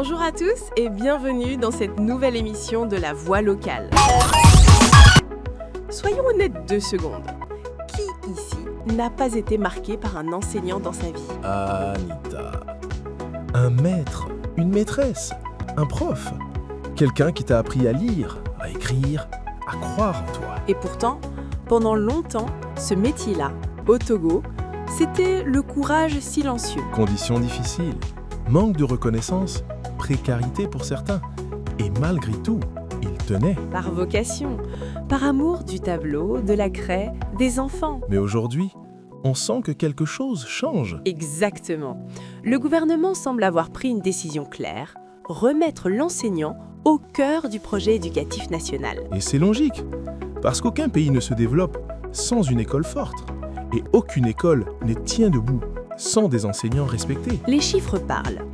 Bonjour à tous et bienvenue dans cette nouvelle émission de La Voix locale. Soyons honnêtes 2 secondes. Qui ici n'a pas été marqué par un enseignant dans sa vie? Anita. Un maître, une maîtresse, un prof. Quelqu'un qui t'a appris à lire, à écrire, à croire en toi. Et pourtant, pendant longtemps, ce métier-là, au Togo, c'était le courage silencieux. Conditions difficiles, manque de reconnaissance, précarité pour certains. Et malgré tout, il tenait. Par vocation, par amour du tableau, de la craie, des enfants. Mais aujourd'hui, on sent que quelque chose change. Exactement. Le gouvernement semble avoir pris une décision claire, remettre l'enseignant au cœur du projet éducatif national. Et c'est logique, parce qu'aucun pays ne se développe sans une école forte. Et aucune école ne tient debout sans des enseignants respectés. Les chiffres parlent.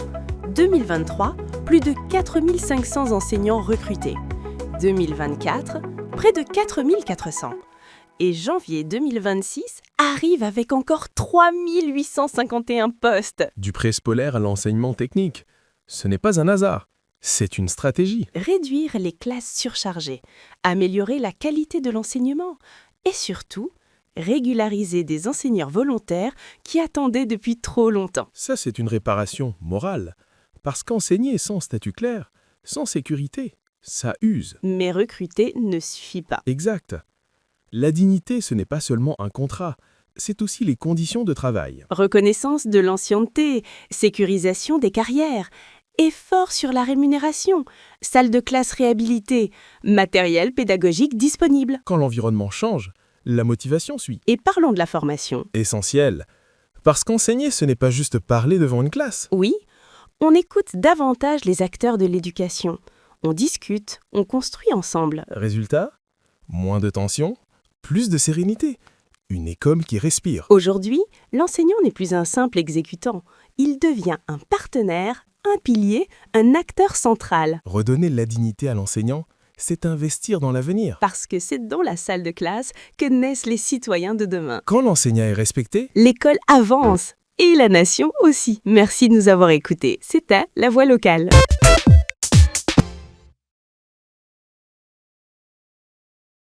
2023, plus de 4500 enseignants recrutés. 2024, près de 4400. Et janvier 2026 arrive avec encore 3851 postes. Du préscolaire à l'enseignement technique, ce n'est pas un hasard, c'est une stratégie. Réduire les classes surchargées, améliorer la qualité de l'enseignement et surtout, régulariser des enseignants volontaires qui attendaient depuis trop longtemps. Ça, c'est une réparation morale, parce qu'enseigner sans statut clair, sans sécurité, ça use. Mais recruter ne suffit pas. Exact. La dignité, ce n'est pas seulement un contrat, c'est aussi les conditions de travail. Reconnaissance de l'ancienneté, sécurisation des carrières, effort sur la rémunération, salle de classe réhabilitée, matériel pédagogique disponible. Quand l'environnement change, la motivation suit. Et parlons de la formation. Essentiel. Parce qu'enseigner, ce n'est pas juste parler devant une classe. Oui, on écoute davantage les acteurs de l'éducation. On discute, on construit ensemble. Résultat ? Moins de tension, plus de sérénité. Une école qui respire. Aujourd'hui, l'enseignant n'est plus un simple exécutant. Il devient un partenaire, un pilier, un acteur central. Redonner la dignité à l'enseignant, c'est investir dans l'avenir. Parce que c'est dans la salle de classe que naissent les citoyens de demain. Quand l'enseignant est respecté, L'école avance et la nation aussi. Merci de nous avoir écoutés. C'était La Voix locale.